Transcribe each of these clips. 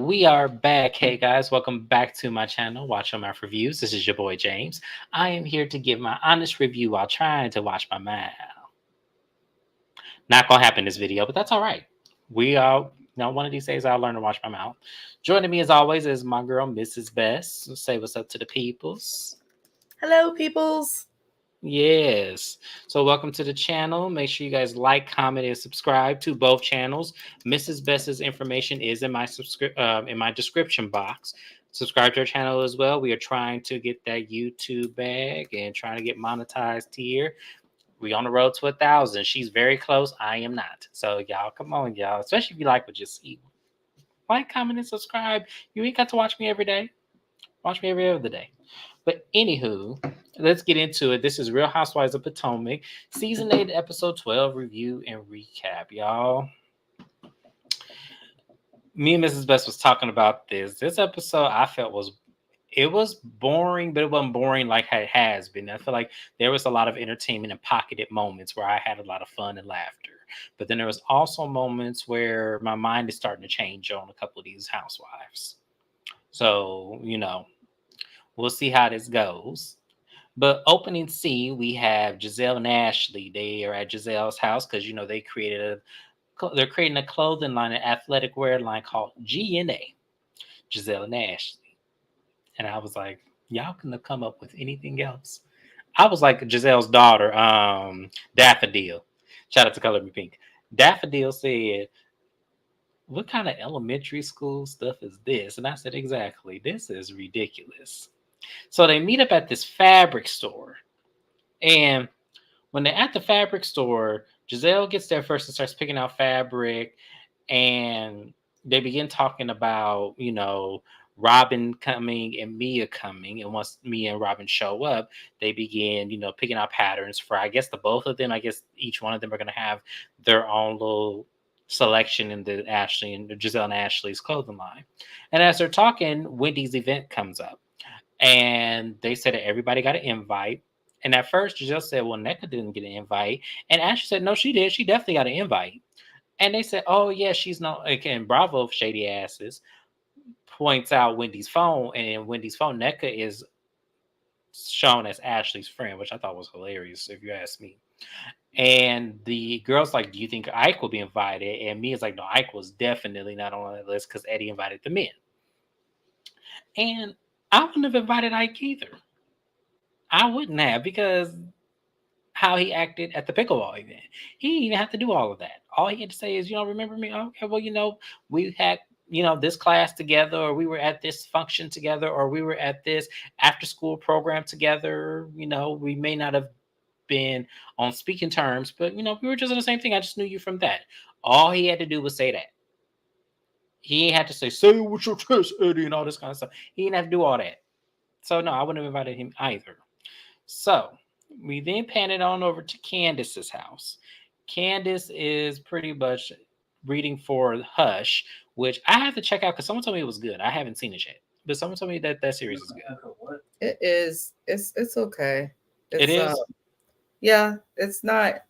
We are back. Hey guys, welcome back to my channel, Watch on My Reviews. This is your boy James. I am here to give my honest review while trying to watch my mouth. Not gonna happen in this video, but that's all right. We are, one of these days I'll learn to watch my mouth. Joining me as always is my girl, Mrs. Best. Say what's up to the peoples. Hello, peoples. Yes. So welcome to the channel. Make sure you guys like, comment, and subscribe to both channels. Mrs. Best's information is in my description box. Subscribe to our channel as well. We are trying to get that YouTube bag and trying to get monetized here. We on the road to 1,000. She's very close. I am not. So y'all, come on, y'all. Especially if you like what you see. Like, comment, and subscribe. You ain't got to watch me every day. Watch me every other day. But anywho, let's get into it. This is Real Housewives of Potomac, Season 8, Episode 12, review and recap, y'all. Me and Mrs. Best was talking about this. This episode I felt was boring, but it wasn't boring like it has been. I feel like there was a lot of entertainment and pocketed moments where I had a lot of fun and laughter. But then there was also moments where my mind is starting to change on a couple of these housewives. So, we'll see how this goes. But opening scene, we have Giselle and Ashley. They are at Giselle's house because they're creating a clothing line, an athletic wear line called GNA, Giselle and Ashley. And I was like, y'all couldn't have come up with anything else. I was like Giselle's daughter, Daffodil. Shout out to Color Me Pink. Daffodil said, "What kind of elementary school stuff is this?" And I said, "Exactly. This is ridiculous." So they meet up at this fabric store. And when they're at the fabric store, Giselle gets there first and starts picking out fabric. And they begin talking about, Robin coming and Mia coming. And once Mia and Robin show up, they begin, picking out patterns for, I guess, the both of them. I guess each one of them are going to have their own little selection in the Giselle and Ashley's clothing line. And as they're talking, Wendy's event comes up. And they said that everybody got an invite. And at first, Giselle said, "Well, Nneka didn't get an invite." And Ashley said, "No, she did. She definitely got an invite." And they said, "Oh, yeah, she's not." And Bravo, shady asses, points out Wendy's phone. And in Wendy's phone, Nneka is shown as Ashley's friend, which I thought was hilarious, if you ask me. And the girl's like, "Do you think Ike will be invited?" And Mia's like, "No, Ike was definitely not on that list because Eddie invited the men." And I wouldn't have invited Ike either. I wouldn't have, because how he acted at the pickleball event. He didn't even have to do all of that. All he had to say is, remember me? Okay, well, we had, this class together, or we were at this function together, or we were at this after school program together. We may not have been on speaking terms, but, we were just on the same thing. I just knew you from that. All he had to do was say that. He had to say it with your chest, Eddie, and all this kind of stuff. He didn't have to do all that. So, no, I wouldn't have invited him either. So we then pan it on over to Candace's house. Candace is pretty much reading for Hush, which I have to check out because someone told me it was good. I haven't seen it yet, but someone told me that series is good. It is. It's okay. It It's is. yeah. It's not.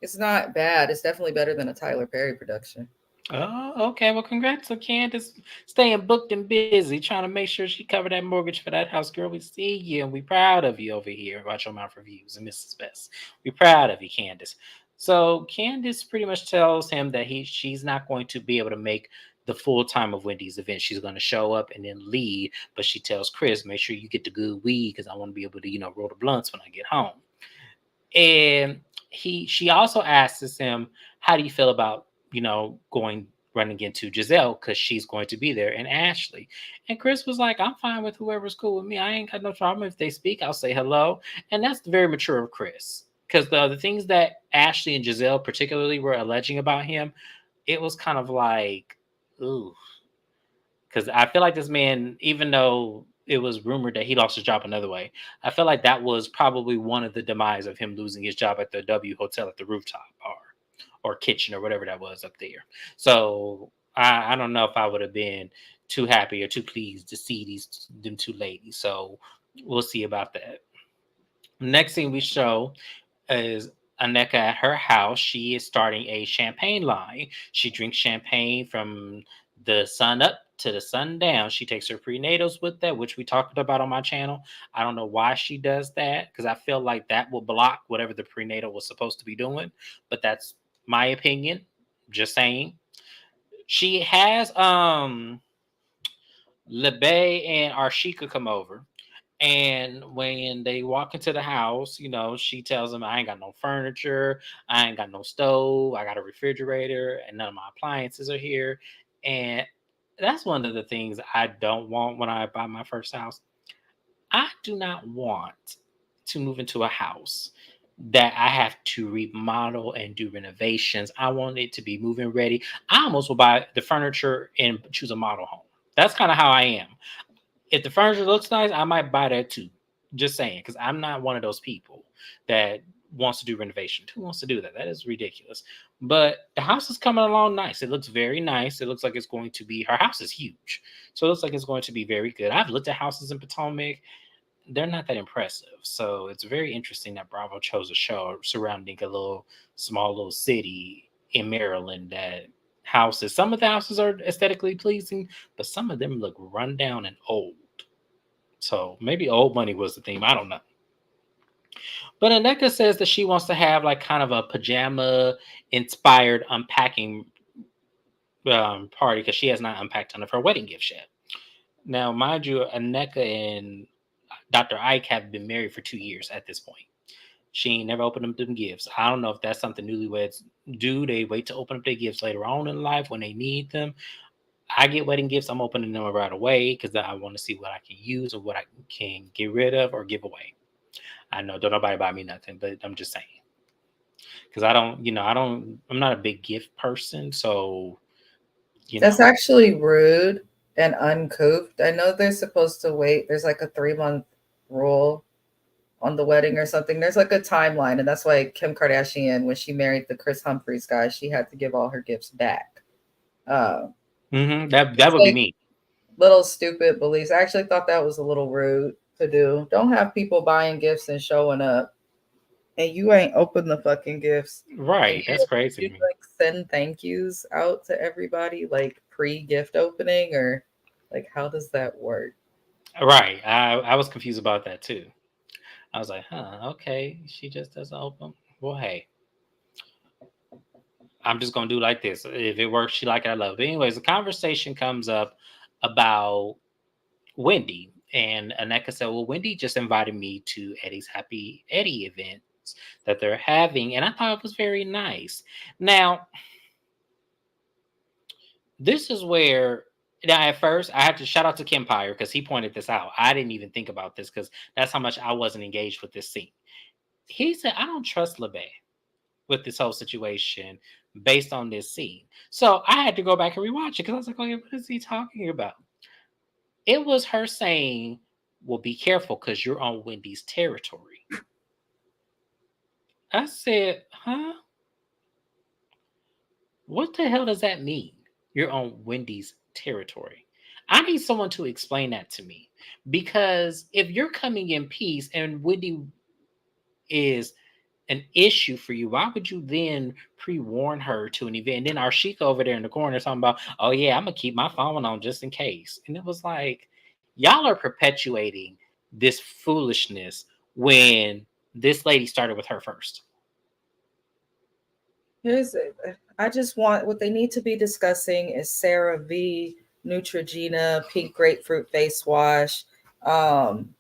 It's not bad. It's definitely better than a Tyler Perry production. Oh, okay. Well, congrats to Candace staying booked and busy, trying to make sure she covered that mortgage for that house. Girl, we see you and we proud of you over here. Watch your mouth reviews and Mrs. Best. We proud of you, Candace. So Candace pretty much tells him that she's not going to be able to make the full time of Wendy's event. She's going to show up and then leave, but she tells Chris, "Make sure you get the good weed because I want to be able to, roll the blunts when I get home." And she also asks him, "How do you feel about, going running into Giselle because she's going to be there, and Ashley?" And Chris was like, "I'm fine with whoever's cool with me. I ain't got no problem. If they speak, I'll say hello." And that's very mature of Chris. Because the things that Ashley and Giselle particularly were alleging about him, it was kind of like, ooh. Because I feel like this man, even though it was rumored that he lost his job another way, I feel like that was probably one of the demise of him losing his job at the W Hotel at the rooftop bar or kitchen or whatever that was up there. So I don't know if I would have been too happy or too pleased to see them two ladies. So we'll see about that. Next thing we show is Aneka at her house. She is starting a champagne line. She drinks champagne from the sun up to the sundown. She takes her prenatals with that, which we talked about on my channel. I don't know why she does that because I feel like that will block whatever the prenatal was supposed to be doing. But that's my opinion. Just saying. She has LeBay and Arshika come over. And when they walk into the house, she tells them, I ain't got no furniture, I ain't got no stove, I got a refrigerator, and none of my appliances are here. And that's one of the things I don't want when I buy my first house. I do not want to move into a house that I have to remodel and do renovations. I want it to be moving ready. I almost will buy the furniture and choose a model home. That's kind of how I am. If the furniture looks nice, I might buy that too. Just saying, because I'm not one of those people that wants to do renovation. Who wants to do that? That is ridiculous. But the house is coming along nice. It looks very nice. It looks like it's going to be, her house is huge. So it looks like it's going to be very good. I've looked at houses in Potomac. They're not that impressive. So it's very interesting that Bravo chose a show surrounding a small little city in Maryland that houses, some of the houses are aesthetically pleasing, but some of them look run down and old. So maybe old money was the theme. I don't know. But Aneka says that she wants to have like kind of a pajama inspired unpacking party because she has not unpacked none of her wedding gifts yet. Now, mind you, Aneka and Dr. Ike have been married for 2 years at this point. She ain't never opened up them gifts. I don't know if that's something newlyweds do. They wait to open up their gifts later on in life when they need them. I get wedding gifts. I'm opening them right away because I want to see what I can use or what I can get rid of or give away. I know don't nobody buy me nothing, but I'm just saying because I'm not a big gift person, so you That's know. actually rude and uncouth. I know they're supposed to wait. There's like a 3 month rule on the wedding or something. There's like a timeline, and that's why Kim Kardashian, when she married the Chris Humphries guy, she had to give all her gifts back. Uh, That it's would be like me. little stupid beliefs. I actually thought that was a little rude to do. Don't have people buying gifts and showing up, and you ain't open the fucking gifts, and Right. That's crazy you to me. like send thank yous out to everybody like pre gift opening, or like how does that work? Right. I was confused about that too. I was like, huh, okay. She just doesn't open. Well, hey, I'm just gonna do like this. If it works, she like it, I love it. But anyways, the conversation comes up about Wendy. And Aneka said, well, Wendy just invited me to Eddie's Happy Eddie events that they're having. And I thought it was very nice. Now, this is where now at first I have to shout out to Kempire because he pointed this out. I didn't even think about this because that's how much I wasn't engaged with this scene. He said, I don't trust LeBay with this whole situation based on this scene. So I had to go back and rewatch it because I was like, oh, yeah, what is he talking about? It was her saying, well, be careful because you're on Wendy's territory. I said, huh? What the hell does that mean? You're on Wendy's territory. I need someone to explain that to me. Because if you're coming in peace and Wendy is an issue for you, why would you then pre-warn her to an event? And then Arshika over there in the corner talking about, oh yeah, I'm gonna keep my phone on just in case. And it was like, y'all are perpetuating this foolishness when this lady started with her first. Here's it. I just want what they need to be discussing is Sarah V, Neutrogena, pink grapefruit face wash. Um,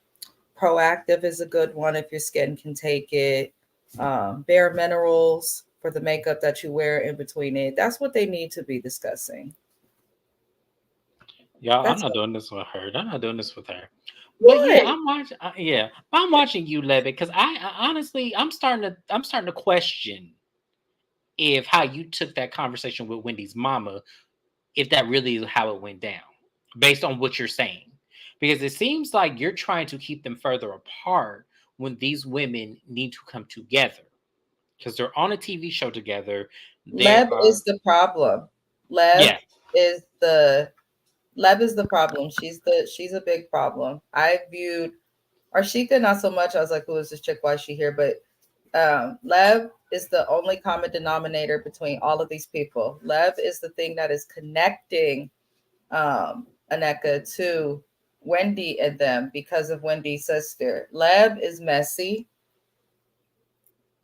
Proactive is a good one if your skin can take it. Bare minerals for the makeup that you wear in between it. That's what they need to be discussing. Y'all, I'm That's not doing this with her. I'm not doing this with her. But yeah, what. I'm watching. Yeah, I'm watching you, Levitt, because I honestly, I'm starting to question if how you took that conversation with Wendy's mama, if that really is how it went down, based on what you're saying, because it seems like you're trying to keep them further apart when these women need to come together because they're on a TV show together. They Leb are, is the problem. Leb yeah, is the Leb is the problem. She's a big problem. I viewed Arshika not so much. I was like, who is this chick? Why is she here? But Lev is the only common denominator between all of these people. Lev is the thing that is connecting Aneka to Wendy and them because of Wendy's sister. Leb is messy,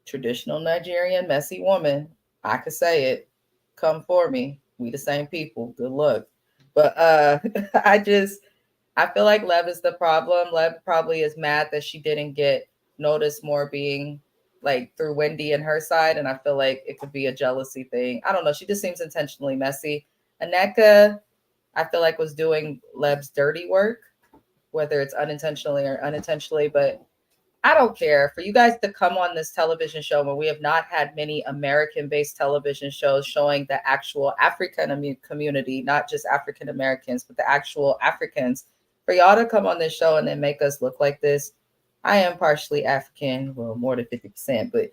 traditional Nigerian messy woman. I could say it. Come for me. We the same people. Good luck. But I just I feel like Lev is the problem. Lev probably is mad that she didn't get noticed more being like through Wendy and her side. And I feel like it could be a jealousy thing. I don't know. She just seems intentionally messy. Aneka, I feel like was doing Lev's dirty work, whether it's unintentionally or unintentionally, but I don't care for you guys to come on this television show when we have not had many American based television shows showing the actual African community, not just African Americans, but the actual Africans. For y'all to come on this show and then make us look like this, I am partially African, well, more than 50%, but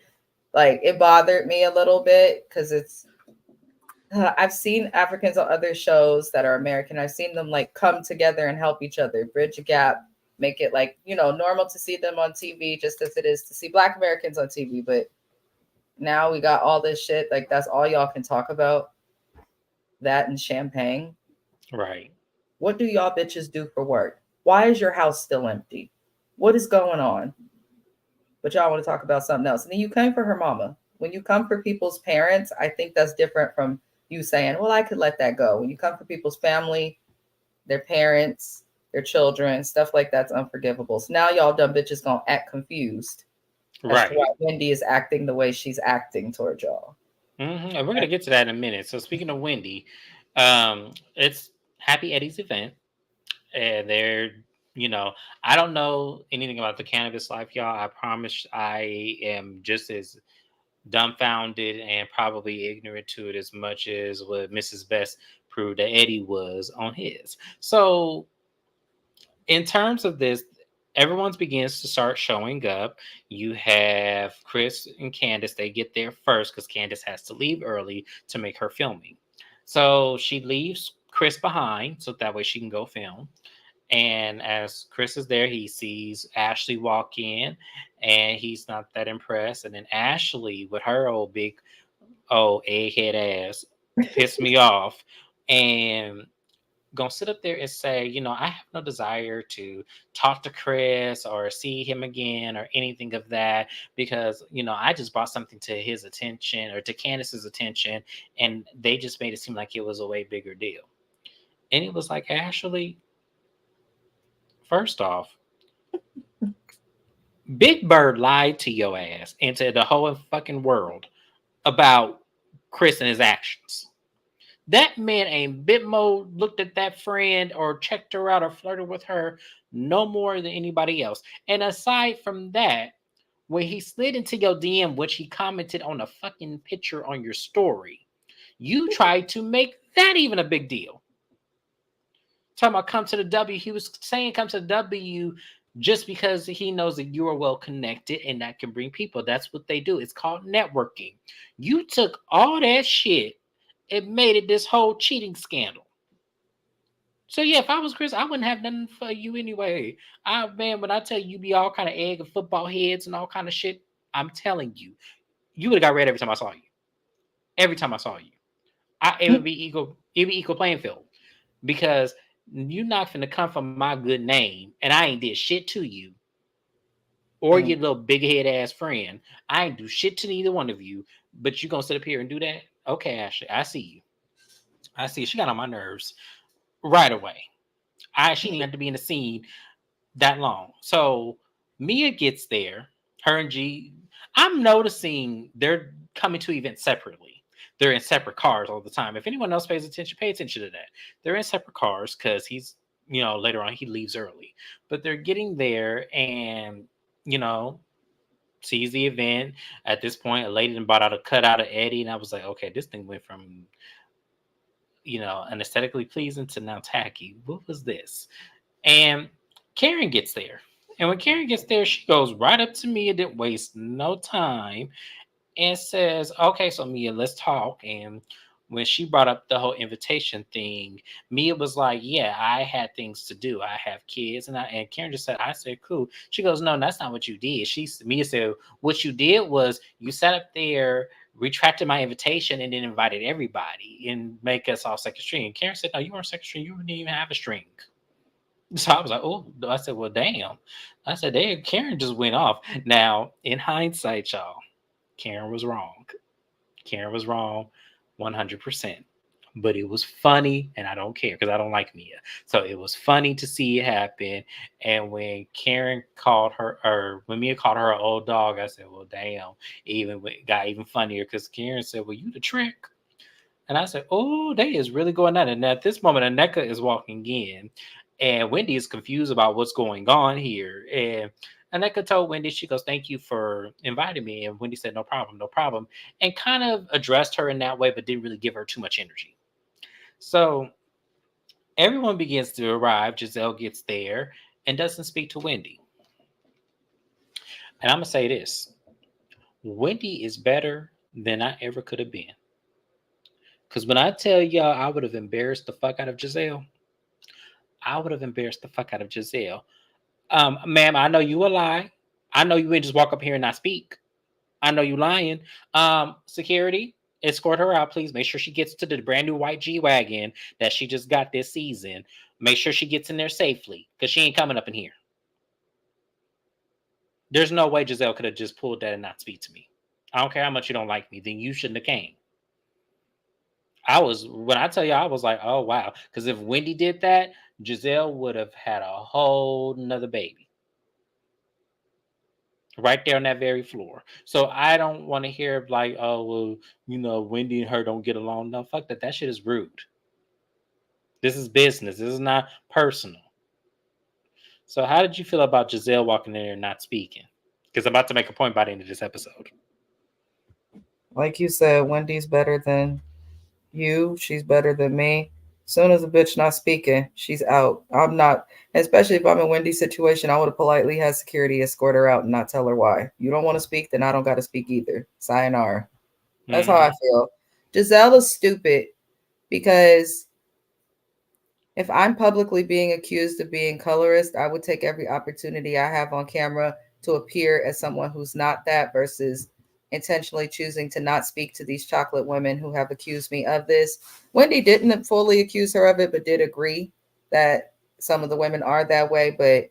like it bothered me a little bit because I've seen Africans on other shows that are American. I've seen them like come together and help each other, bridge a gap, make it like, normal to see them on TV just as it is to see Black Americans on TV. But now we got all this shit. Like, that's all y'all can talk about, that and champagne. Right. What do y'all bitches do for work? Why is your house still empty? What is going on? But y'all want to talk about something else. And then you came for her mama. When you come for people's parents, I think that's different from you saying, well, I could let that go. When you come for people's family, their parents, their children, stuff like that's unforgivable. So now y'all dumb bitches gonna act confused as to Right. why Wendy is acting the way she's acting towards y'all. And we're gonna get to that in a minute. So speaking of Wendy, it's Happy Eddie's event, and they're, you know, I don't know anything about the cannabis life, y'all. I promise I am just as dumbfounded and probably ignorant to it as much as what Mrs. Best proved that Eddie was on his. So in terms of this, everyone's begins to start showing up. You have Chris and Candace, they get there first because Candace has to leave early to make her filming. So she leaves Chris behind so that way she can go film. And as Chris is there, he sees Ashley walk in and he's not that impressed. And then Ashley, with her old big old egghead ass, pissed me off. And gonna sit up there and say, I have no desire to talk to Chris or see him again or anything of that because I just brought something to his attention or to Candace's attention, and they just made it seem like it was a way bigger deal. And it was like, Ashley, first off, Big Bird lied to your ass and to the whole fucking world about Chris and his actions. That man ain't bit more looked at that friend or checked her out or flirted with her no more than anybody else. And aside from that, when he slid into your DM, which he commented on a fucking picture on your story, you tried to make that even a big deal. Talking about come to the W, he was saying come to the W just because he knows that you are well connected and that can bring people. That's what they do. It's called networking. You took all that shit and made it this whole cheating scandal. So yeah, if I was Chris, I wouldn't have nothing for you anyway. Man, when I tell you, you be all kind of egg and football heads and all kind of shit, I'm telling you, you would have got red every time I saw you. Every time I saw you, it would be equal. It'd be equal playing field because you're not finna come from my good name, and I ain't did shit to you or your little big head ass friend. I ain't do shit to neither one of you, but you gonna sit up here and do that? Okay, Ashley, I see you. I see. She got on my nerves right away. She didn't have to be in the scene that long. So Mia gets there. Her and G. I'm noticing they're coming to events separately. They're in separate cars all the time. If anyone else pays attention, pay attention to that. They're in separate cars because he's, later on he leaves early. But they're getting there and, you know, sees the event. At this point, a lady bought out a cutout of Eddie, and I was like, okay, this thing went from, an aesthetically pleasing to now tacky. What was this? And Karen gets there. And when Karen gets there, she goes right up to me and didn't waste no time and says, okay, so Mia, let's talk. And when she brought up the whole invitation thing, Mia was like, yeah, I had things to do. I have kids. And Karen just said, I said, cool. She goes, no, that's not what you did. Mia said, what you did was you sat up there retracted my invitation and then invited everybody and make us all second string. And Karen said, "No, you weren't second string. You didn't even have a string." So I was like, "Oh," I said, "Well, damn." I said, "Damn, Karen just went off." Now, in hindsight, y'all, Karen was wrong. Karen was wrong 100%. But it was funny, and I don't care because I don't like Mia. So it was funny to see it happen. And when Karen called her, or when Mia called her an old dog, I said, "Well, damn." It got even funnier because Karen said, "Well, you the trick." And I said, "Oh, they is really going on." And at this moment, Aneka is walking in, and Wendy is confused about what's going on here. And Aneka told Wendy, she goes, "Thank you for inviting me." And Wendy said, "No problem, no problem." And kind of addressed her in that way, but didn't really give her too much energy. So everyone begins to arrive. Giselle gets there and doesn't speak to Wendy. And I'm going to say this: Wendy is better than I ever could have been. Because when I tell y'all I would have embarrassed the fuck out of Giselle, I would have embarrassed the fuck out of Giselle. Ma'am, I know you a lie. I know you didn't just walk up here and not speak. I know you lying. Security, escort her out, please. Make sure she gets to the brand new white G Wagon that she just got this season. Make sure she gets in there safely because she ain't coming up in here. There's no way Giselle could have just pulled that and not speak to me. I don't care how much you don't like me, then you shouldn't have came. I was when I tell you, I was like, oh wow. Because if Wendy did that, Giselle would have had a whole nother baby right there on that very floor. So I don't want to hear like, oh well, Wendy and her don't get along. No, fuck that. That shit is rude. This is business. This is not personal. So how did you feel about Giselle walking in there and not speaking? Because I'm about to make a point by the end of this episode. Like you said, Wendy's better than you. She's better than me. Soon as a bitch not speaking, she's out. I'm not, especially if I'm in Wendy's situation, I would have politely had security escort her out and not tell her why. You don't want to speak, then I don't got to speak either. Sayonara. That's how I Mm-hmm. feel. Giselle is stupid because if I'm publicly being accused of being colorist, I would take every opportunity I have on camera to appear as someone who's not that versus intentionally choosing to not speak to these chocolate women who have accused me of this. Wendy didn't fully accuse her of it, but did agree that some of the women are that way. But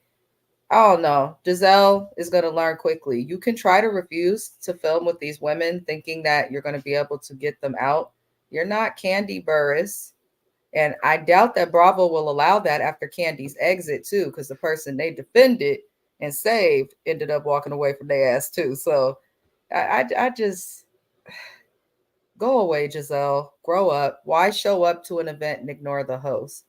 I don't know. Giselle is going to learn quickly. You can try to refuse to film with these women thinking that you're going to be able to get them out. You're not Candy Burris. And I doubt that Bravo will allow that after Candy's exit too, because the person they defended and saved ended up walking away from their ass too. So I just go away, Giselle. Grow up. Why show up to an event and ignore the host?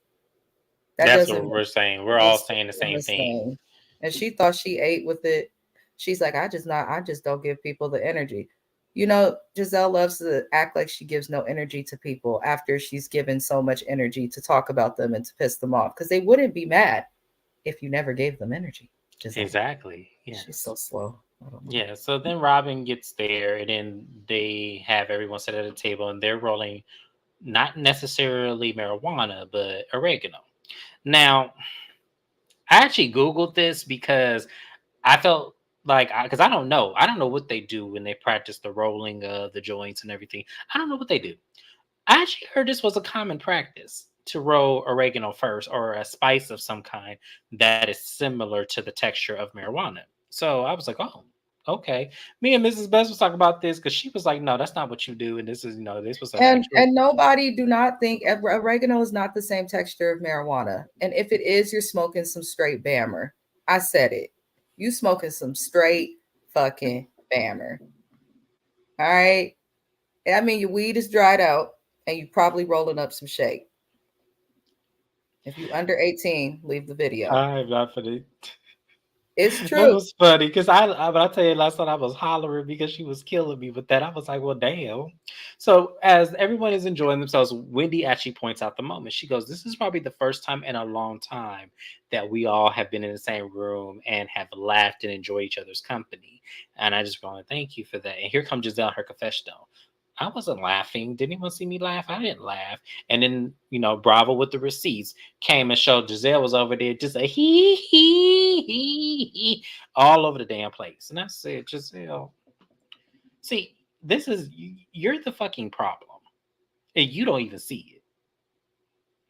That That's doesn't what make we're saying. We're no all sense saying the in same this thing. thing. And she thought she ate with it. She's like, I just don't give people the energy. Giselle loves to act like she gives no energy to people after she's given so much energy to talk about them and to piss them off because they wouldn't be mad if you never gave them energy. Giselle, Exactly. she's Yes. so slow. I don't know. Yeah. So then Robin gets there, and then they have everyone sit at a table, and they're rolling not necessarily marijuana, but oregano. Now, I actually Googled this because I felt like because I don't know what they do when they practice the rolling of the joints and everything. I don't know what they do. I actually heard this was a common practice to roll oregano first or a spice of some kind that is similar to the texture of marijuana. So I was like, oh, okay. Me and Mrs. Best was talking about this because she was like, no, that's not what you do. And this is, this was an And actual. and nobody do not think oregano is not the same texture of marijuana. And if it is, you're smoking some straight bammer. I said it. You smoking some straight fucking bammer. All right. I mean, your weed is dried out, and you probably rolling up some shake. If you under 18, leave the video. I'm not for the. It's That true. was funny because but I tell you last night I was hollering because she was killing me with that. I was like, well, damn. So as everyone is enjoying themselves, Wendy actually points out the moment. She goes, "This is probably the first time in a long time that we all have been in the same room and have laughed and enjoyed each other's company." And I just want to thank you for that. And here comes Giselle, her confessional. I wasn't laughing. Did anyone see me laugh? I didn't laugh. And then, Bravo with the receipts came and showed Giselle was over there just a he all over the damn place. And I said, Giselle, see, you're the fucking problem, and you don't even see it.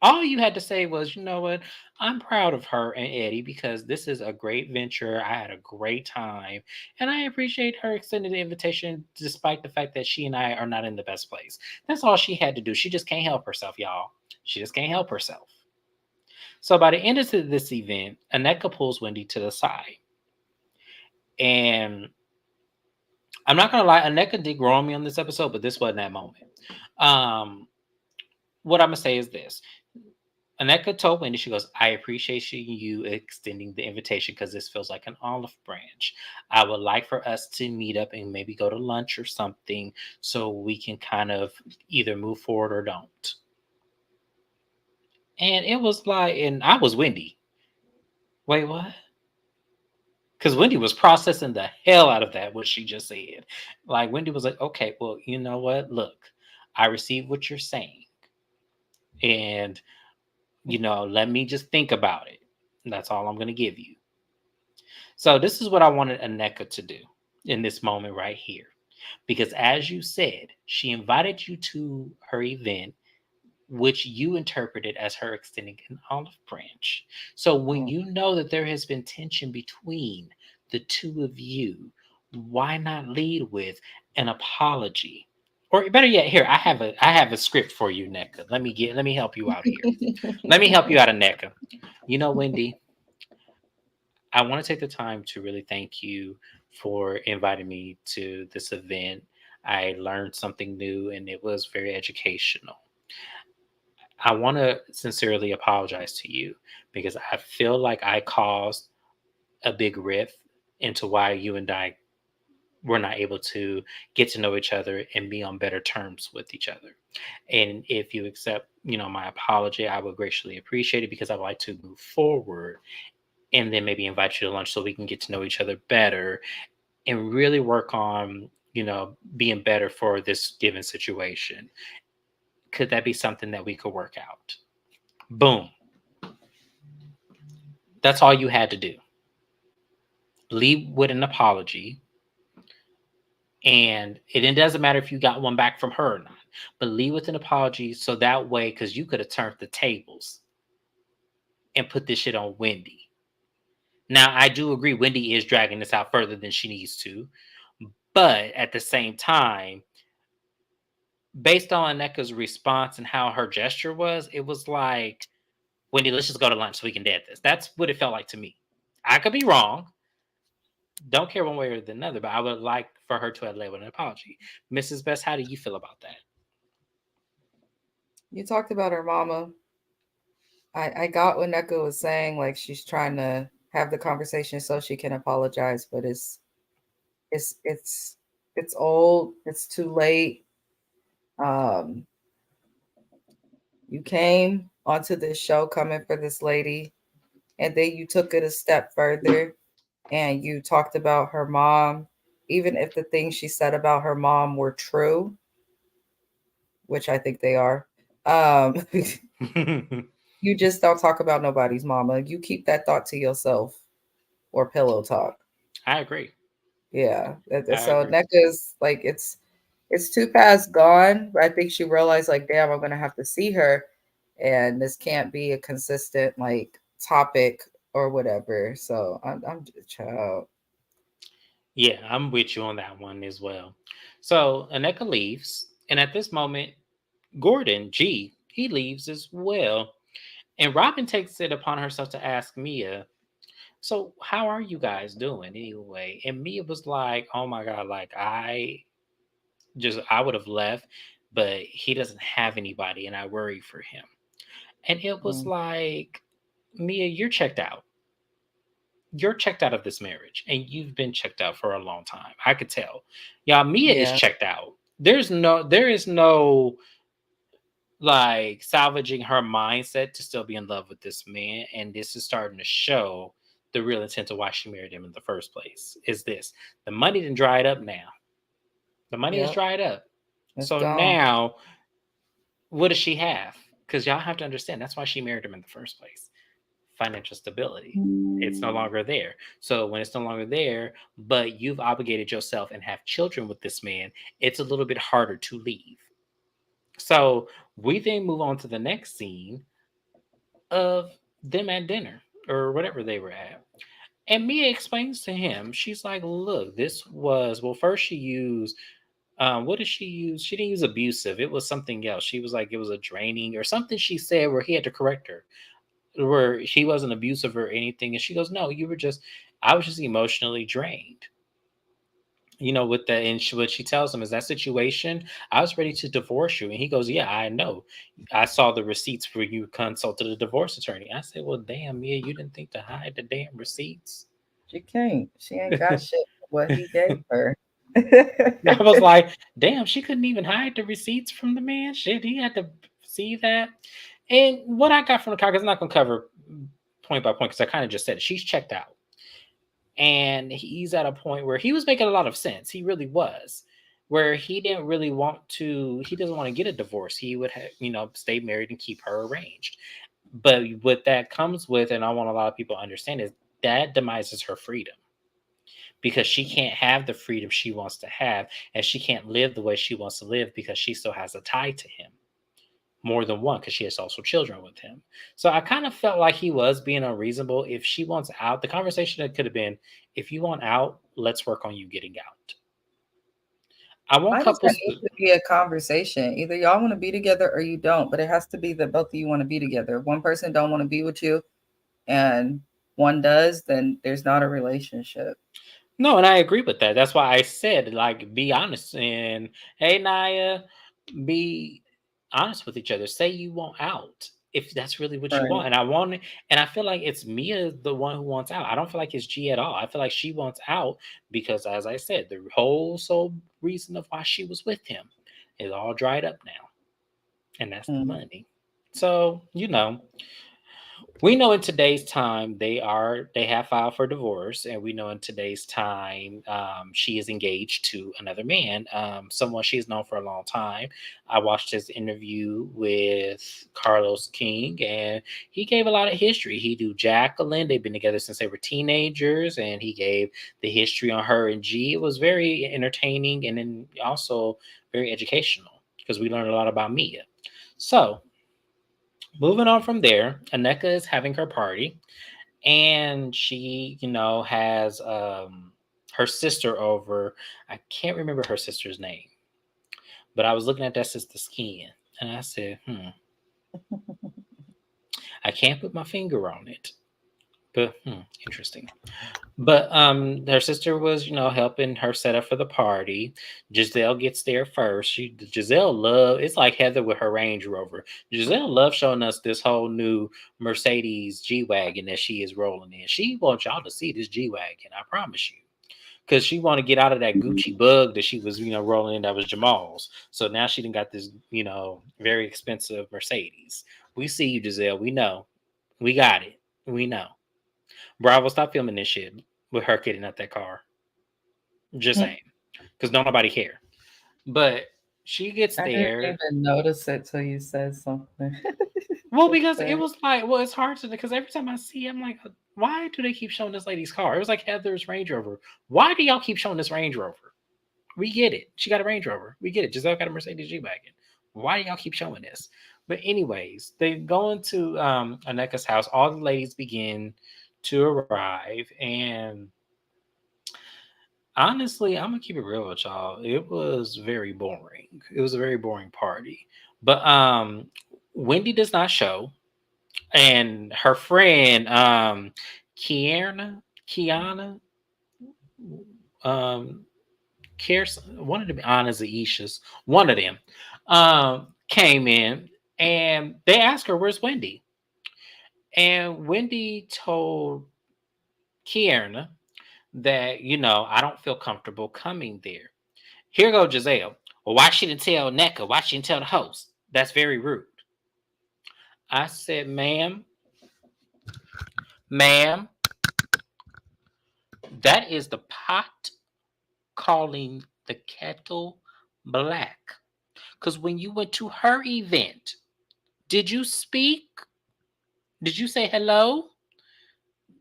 All you had to say was, you know what? I'm proud of her and Eddie because this is a great venture. I had a great time. And I appreciate her extending the invitation despite the fact that she and I are not in the best place. That's all she had to do. She just can't help herself, y'all. She just can't help herself. So by the end of this event, Aneka pulls Wendy to the side. And I'm not gonna lie, Aneka did grow on me on this episode, but this wasn't that moment. Um, what I'm gonna say is this. Aneka told Wendy, she goes, I appreciate you extending the invitation because this feels like an olive branch. I would like for us to meet up and maybe go to lunch or something so we can kind of either move forward or don't. And it was like, and I was Wendy. Wait, what? Because Wendy was processing the hell out of that, what she just said. Like, Wendy was like, okay, well, you know what? Look, I received what you're saying. And, let me just think about it. That's all I'm going to give you. So this is what I wanted Aneka to do in this moment right here. Because as you said, she invited you to her event, which you interpreted as her extending an olive branch. So when Mm. you know that there has been tension between the two of you, why not lead with an apology? Or better yet, here, I have a script for you, Neka. Let me help you out here. Let me help you out of Neka. Wendy, I want to take the time to really thank you for inviting me to this event. I learned something new and it was very educational. I want to sincerely apologize to you because I feel like I caused a big rift into why you and I were not able to get to know each other and be on better terms with each other. And if you accept, my apology, I would graciously appreciate it because I would like to move forward and then maybe invite you to lunch so we can get to know each other better and really work on, being better for this given situation. Could that be something that we could work out? Boom. That's all you had to do. Leave with an apology. And it doesn't matter if you got one back from her or not, but leave with an apology so that way, because you could have turned the tables and put this shit on Wendy. Now, I do agree Wendy is dragging this out further than she needs to, but at the same time, based on Aneka's response and how her gesture was, it was like, Wendy, let's just go to lunch so we can dead this. That's what it felt like to me. I could be wrong. Don't care one way or the other, but I would like for her to have led with an apology. Mrs. Best, how do you feel about that? You talked about her mama. I got what Neko was saying, like she's trying to have the conversation so she can apologize, but it's it's it's old, it's too late. Um, you came onto this show coming for this lady, and then you took it a step further and you talked about her mom, even if the things she said about her mom were true, which I think they are. Um, you just don't talk about nobody's mama. You keep that thought to yourself or pillow talk. I agree. Yeah. I So agree. NECA's like it's two paths gone, but I think she realized like, damn, I'm gonna have to see her, and this can't be a consistent like topic or whatever. So I'm just child. Yeah, I'm with you on that one as well. So Aneka leaves, and at this moment, Gordon G he leaves as well, and Robin takes it upon herself to ask Mia, "So how are you guys doing anyway?" And Mia was like, "Oh my god, like I would have left, but he doesn't have anybody, and I worry for him." And it was Mm, like, Mia, you're checked out of this marriage and you've been checked out for a long time. I could tell. Y'all, Mia is yeah, checked out. There is no like salvaging her mindset to still be in love with this man. And this is starting to show the real intent of why she married him in the first place. Is this the money didn't dry it up now? The money is yep, dried up. it's So gone. now what does she have? Because y'all have to understand that's why she married him in the first place. financial stability. It's no longer there. So when it's no longer there, but you've obligated yourself and have children with this man, it's a little bit harder to leave. So we then move on to the next scene of them at dinner or whatever they were at. And Mia explains to him, she's like, look, this was, well, first she used, what did she use? She didn't use abusive. It was something else. She was like, it was a draining or something she said where he had to correct her, where he wasn't abusive or anything. And she goes, no, you were just, I was just emotionally drained. With that, and what she tells him is that situation, I was ready to divorce you. And he goes, yeah, I know. I saw the receipts for you consulted a divorce attorney. I said, well, damn, Mia, you didn't think to hide the damn receipts. She can't. She ain't got shit for what he gave her. I was like, damn, she couldn't even hide the receipts from the man. Shit, he had to see that. And what I got from the car, because I'm not going to cover point by point, because I kind of just said it. She's checked out. And he's at a point where he was making a lot of sense. He really was. Where he didn't really want to, he doesn't want to get a divorce. He would have, stay married and keep her arranged. But what that comes with, and I want a lot of people to understand, is that demises her freedom because she can't have the freedom she wants to have, and she can't live the way she wants to live because she still has a tie to him, more than one, because she has also children with him. So I kind of felt like he was being unreasonable. If she wants out, the conversation that could have been, if you want out, let's work on you getting out. I want I just that couples needs to, to be a conversation. Either y'all want to be together or you don't, but it has to be that both of you want to be together. If one person don't want to be with you and one does, then there's not a relationship. no, and I agree with that. That's why I said, like, be honest. And hey, Naya, be honest with each other. Say you want out if that's really what you Right. want. And I want it, and I feel like it's Mia, the one who wants out. I don't feel like it's G at all. I feel like she wants out because, as I said, the whole sole reason of why she was with him is all dried up now, and that's the Mm. money. So we know in today's time they have filed for divorce, and we know in today's time she is engaged to another man, someone she's known for a long time. I watched his interview with Carlos King, and he gave a lot of history. He knew Jacqueline; they've been together since they were teenagers, and he gave the history on her and G. It was very entertaining and then also very educational because we learned a lot about Mia. So moving on from there, Aneka is having her party, and she, has her sister over. I can't remember her sister's name, but I was looking at that sister's skin, and I said, I can't put my finger on it, but interesting. But her sister was, helping her set up for the party. Giselle gets there first. Giselle love, it's like Heather with her Range Rover. Giselle loves showing us this whole new Mercedes G Wagon that she is rolling in. She wants y'all to see this G Wagon, I promise you. Because she want to get out of that Gucci bug that she was, rolling in that was Jamal's. So now she done got this, very expensive Mercedes. We see you, Giselle. We know. We got it. We know. Bravo, stop filming this shit with her getting out that car. Just saying, because don't nobody care. But she gets I didn't there. even notice it till you said something. Well, Just because it there. was like, well, it's hard to, because every time I see, I'm like, why do they keep showing this lady's car? It was like Heather's Range Rover. Why do y'all keep showing this Range Rover? We get it. She got a Range Rover. We get it. Giselle got a Mercedes G Wagon. Why do y'all keep showing this? But anyways, they go into Aneka's house. All the ladies begin to arrive, and honestly, I'm gonna keep it real with y'all. It was very boring. It was a very boring party. But Wendy does not show, and her friend Kiana, Kiana, um, cares one of them Anna's Aisha's, one of them came in, and they asked her, "Where's Wendy?" And Wendy told Kierna that, I don't feel comfortable coming there. Here go Giselle. Well, why she didn't tell NECA? Why she didn't tell the host? That's very rude. I said, ma'am, that is the pot calling the kettle black. Because when you went to her event, did you speak? Did you say hello?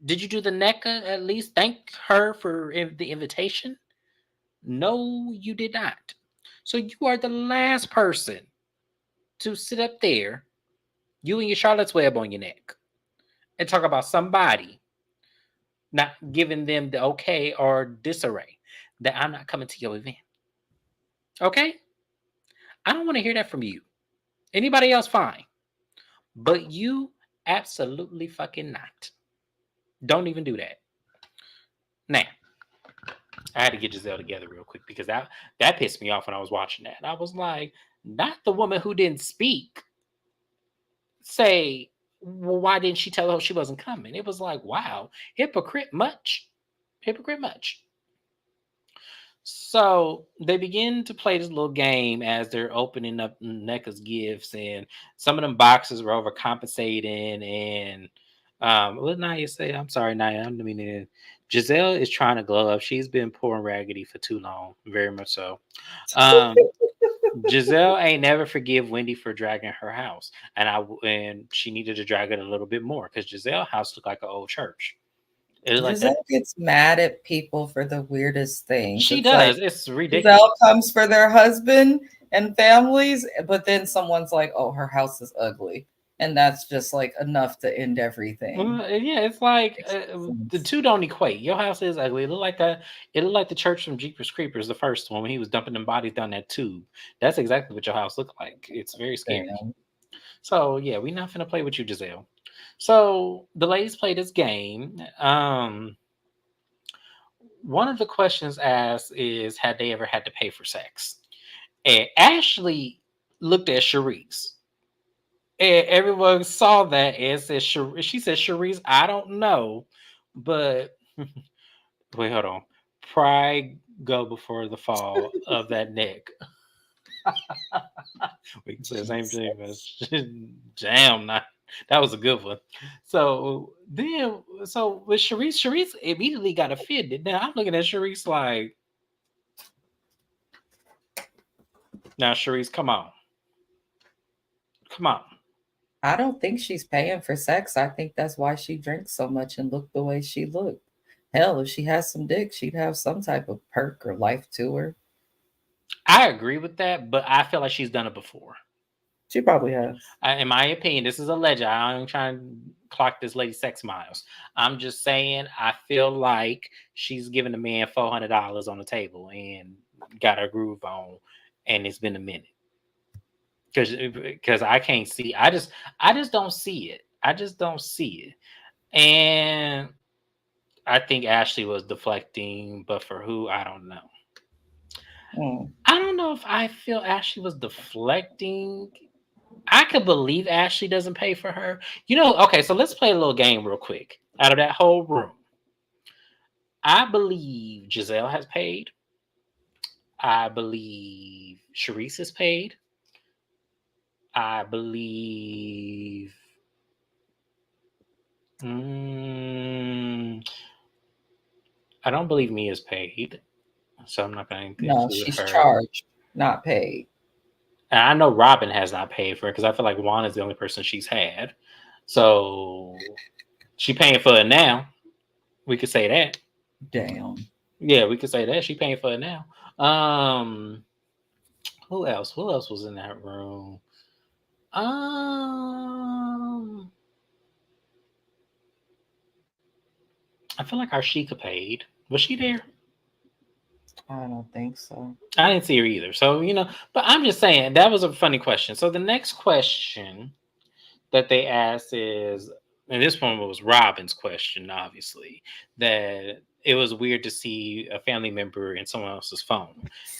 Did you do the NECA at least? Thank her for the invitation? No, you did not. So you are the last person to sit up there, you and your Charlotte's Web on your neck, and talk about somebody not giving them the okay or disarray that I'm not coming to your event. Okay? I don't want to hear that from you. Anybody else, fine. But you, absolutely fucking not. Don't even do that. Now, I had to get Giselle together real quick because that pissed me off when I was watching that. I was like, not the woman who didn't speak say, well, why didn't she tell her she wasn't coming? It was like, wow, hypocrite much. Hypocrite much. So they begin to play this little game as they're opening up NECA's gifts, and some of them boxes were overcompensating. And what did Naya say? I'm sorry, Naya. I don't mean to. Giselle is trying to glow up. She's been poor and raggedy for too long, very much so. Um, Giselle ain't never forgive Wendy for dragging her house, and she needed to drag it a little bit more because Giselle house looked like an old church. It looked like that. Giselle gets mad at people for the weirdest things. She It's like does. It's Giselle ridiculous. comes for their husband and families, but then someone's like, "Oh, her house is ugly," and that's just like enough to end everything. Yeah, it's like Makes no the sense. two don't equate. Your house is ugly. It looked like a. It looked like the church from Jeepers Creepers, the first one when he was dumping them bodies down that tube. That's exactly what your house looked like. It's very scary. Damn. So yeah, we're not gonna play with you, Giselle. So the ladies play this game. One of the questions asked is, had they ever had to pay for sex? And Ashley looked at Sharice. And everyone saw that and said, she said, Sharice, I don't know, but wait, hold on. Pride go before the fall of that neck. We can say the same thing, but Jesus. damn, that was a good one. So with Sharice immediately got offended. Now I'm looking at Sharice like, now Sharice, come on. I don't think she's paying for sex. I think that's why she drinks so much and looked the way she looked. Hell, if she has some dick, she'd have some type of perk or life to her. I agree with that, but I feel like she's done it before. She probably has. In my opinion, this is a legend. I'm trying to clock this lady sex miles. I'm just saying, I feel like she's giving the man $400 on the table and got her groove on, and it's been a minute because I can't see. I just don't see it. I just don't see it, and I think Ashley was deflecting, but for who I don't know. Mm. I don't know if I feel Ashley was deflecting. I could believe Ashley doesn't pay for her. Okay, so let's play a little game real quick. Out of that whole room, I believe Giselle has paid. I believe Sharice has paid. I believe. Mm, I don't believe Mia's paid, so I'm not going to No, include she's her. charged, not paid. And I know Robin has not paid for it because I feel like Juan is the only person she's had. So she paying for it now. We could say that. Damn. Yeah, we could say that. She paying for it now. Um, who else? Who else was in that room? Um, I feel like Arshika paid. Was she there? I don't think so. I didn't see her either. So, but I'm just saying that was a funny question. So the next question that they asked is, and this one was Robin's question, obviously, that it was weird to see a family member in someone else's phone.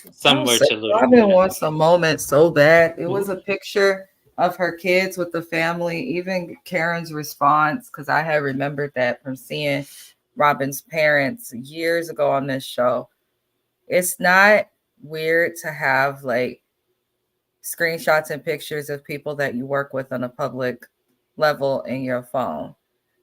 Oh, Somewhere so to little Robin wants a moment so bad. It was Ooh. a picture of her kids with the family, even Karen's response, because I had remembered that from seeing Robin's parents years ago on this show. It's not weird to have like screenshots and pictures of people that you work with on a public level in your phone.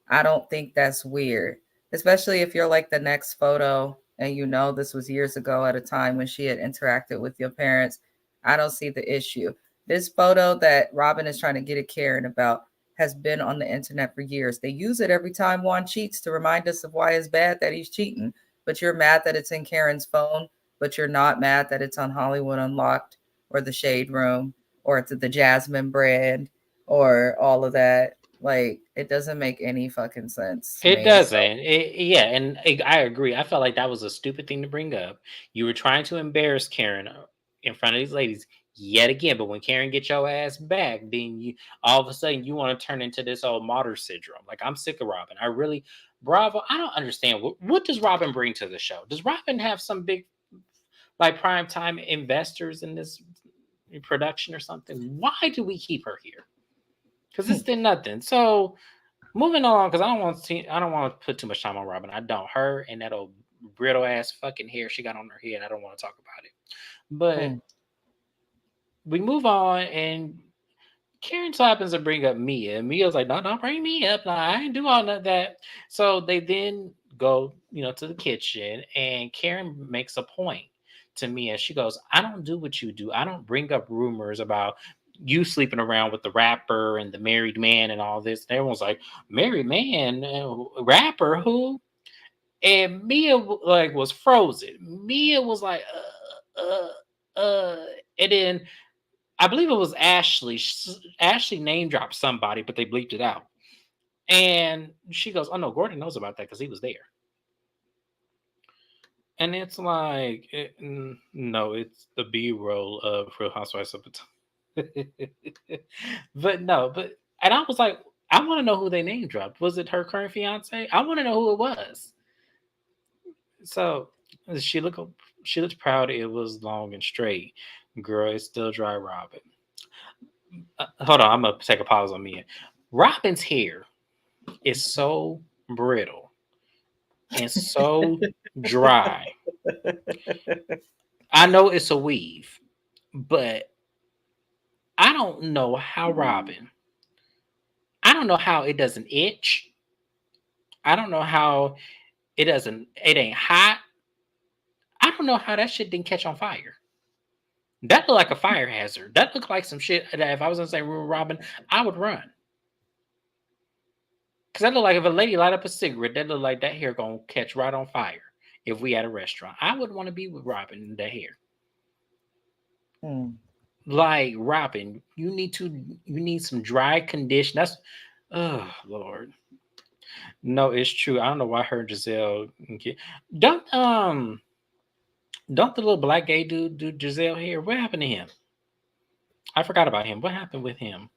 I don't think that's weird, especially if you're like the next photo and you know this was years ago at a time when she had interacted with your parents. I don't see the issue. This photo that Robin is trying to get at Karen about has been on the internet for years. They use it every time Juan cheats to remind us of why it's bad that he's cheating. But you're mad that it's in Karen's phone, but you're not mad that it's on Hollywood Unlocked or the Shade Room or it's the Jasmine brand or all of that. Like, it doesn't make any fucking sense to It me. So, doesn't. Yeah, and I agree. I felt like that was a stupid thing to bring up. You were trying to embarrass Karen in front of these ladies yet again. But when Karen gets your ass back, then you all of a sudden you want to turn into this old martyr syndrome. Like I'm sick of Robin. I really, Bravo. I don't understand what does Robin bring to the show. Does Robin have some big like prime time investors in this production or something? Why do we keep her here? Because it's did nothing. So moving on, because I don't want to put too much time on Robin. I don't. Her and that old brittle ass fucking hair she got on her head. I don't want to talk about it. But hmm. we move on, and Karen so happens to bring up Mia. And Mia's like, no, don't bring me up. No, I ain't do all of that. So they then go, to the kitchen, and Karen makes a point to Mia. She goes, I don't do what you do. I don't bring up rumors about you sleeping around with the rapper and the married man and all this. And everyone's like, married man, rapper, who? And Mia like was frozen. Mia was like, and then I believe it was Ashley. Ashley name dropped somebody, but they bleeped it out. And she goes, "Oh no, Gordon knows about that because he was there." And it's like, no, it's the B roll of Real Housewives of Potomac. But no, and I was like, I want to know who they name dropped. Was it her current fiance? I want to know who it was. So she looked she looked proud. It was long and straight. Girl, it's still dry, Robin. Hold on, I'm gonna take a pause on me. Robin's hair is so brittle and so dry. I know it's a weave, but I don't know how Robin. I don't know how it doesn't itch. I don't know how it doesn't. It ain't hot. I don't know how that shit didn't catch on fire. That looked like a fire hazard. That looked like some shit that if I was in the same room with Robin, I would run. Cause that look like if a lady light up a cigarette, that look like that hair gonna catch right on fire. If we at a restaurant, I would want to be with Robin in that hair. Hmm. Like Robin, you need some dry condition. That's oh Lord. No, it's true. I don't know why her and Giselle don't don't the little black gay dude do Giselle hair. What happened to him? I forgot about him. What happened with him?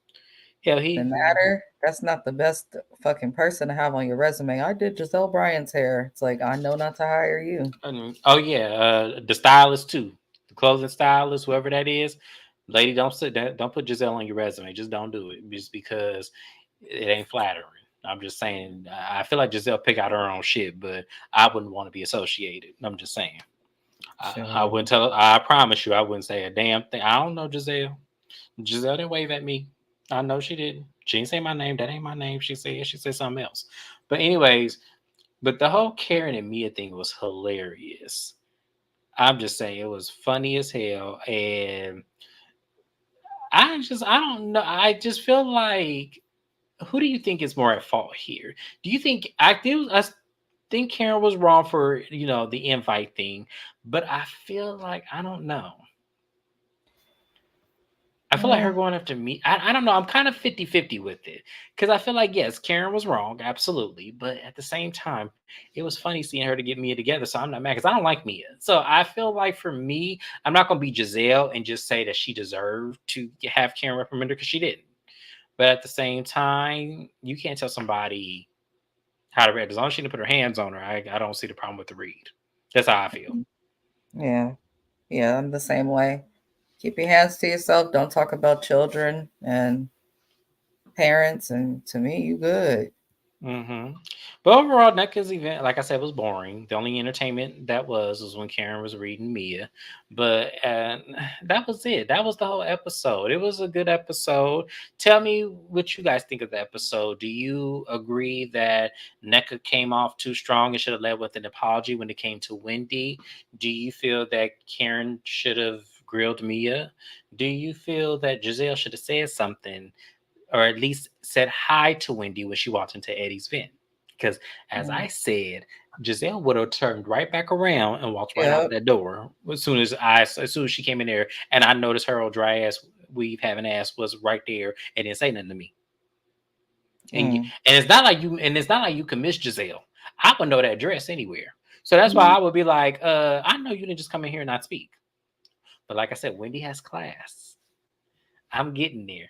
Hell, The he matter, that's not the best fucking person to have on your resume. I did Giselle Bryant's hair. It's like, I know not to hire you. oh yeah, the stylist too, the clothing stylist, whoever that is. Lady, don't put Giselle on your resume. Just don't do it, just because it ain't flattering. I'm just saying. I feel like Giselle pick out her own shit, but I wouldn't want to be associated. I'm just saying. I Sure. wouldn't tell. I promise you, I wouldn't say a damn thing. I don't know Giselle. Giselle didn't wave at me. I know she didn't. She didn't say my name. That ain't my name. She said something else. But anyways, but the whole Karen and Mia thing was hilarious. I'm just saying it was funny as hell, and I don't know. I just feel like who do you think is more at fault here? Do you think I think Karen was wrong for the invite thing, but I feel like I don't know. I feel like her Mm, going after me. I don't know. I'm kind of 50-50 with it. Because I feel like, yes, Karen was wrong. Absolutely. But at the same time, it was funny seeing her to get Mia together. So I'm not mad because I don't like Mia. So I feel like for me, I'm not going to be Giselle and just say that she deserved to have Karen reprimand her because she didn't. But at the same time, you can't tell somebody how to read. As long as she didn't put her hands on her, I don't see the problem with the read. That's how I feel. yeah. Yeah, I'm the same way. Keep your hands to yourself. Don't talk about children and parents. And to me, you good. hmm But overall, NECA's event, like I said, was boring. The only entertainment that was when Karen was reading Mia. But that was it. That was the whole episode. It was a good episode. Tell me what you guys think of the episode. Do you agree that NECA came off too strong and should have led with an apology when it came to Wendy? Do you feel that Karen should have grilled Mia? Do you feel that Giselle should have said something or at least said hi to Wendy when she walked into Eddie's vent. Because as I Mm. said, Giselle would have turned right back around and walked right out Yep. that door as soon as she came in there, and I noticed her old dry ass weave having ass was right there and didn't say nothing to me. Mm. And it's not like you can miss Giselle. I would know that dress anywhere. So that's why Mm. I would be like, I know you didn't just come in here and not speak. But like I said, Wendy has class. I'm getting there.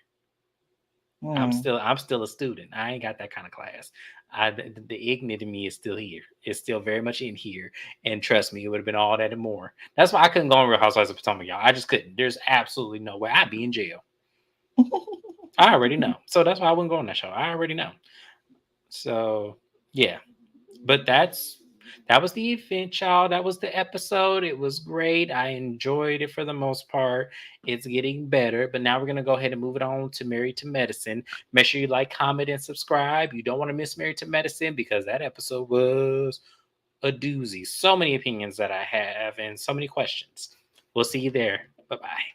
Mm. I'm still a student. I ain't got that kind of class. The ignorant in me is still here. It's still very much in here. And trust me, it would have been all that and more. That's why I couldn't go on Real Housewives of Potomac, y'all. I just couldn't. There's absolutely no way. I'd be in jail. I already know. So that's why I wouldn't go on that show. I already know. So yeah. But that was the event, y'all. That was the episode. It was great. I enjoyed it for the most part. It's getting better. But now we're gonna go ahead and move it on to Married to Medicine. Make sure you like, comment, and subscribe. You don't want to miss Married to Medicine because that episode was a doozy. So many opinions that I have and so many questions. We'll see you there. Bye bye.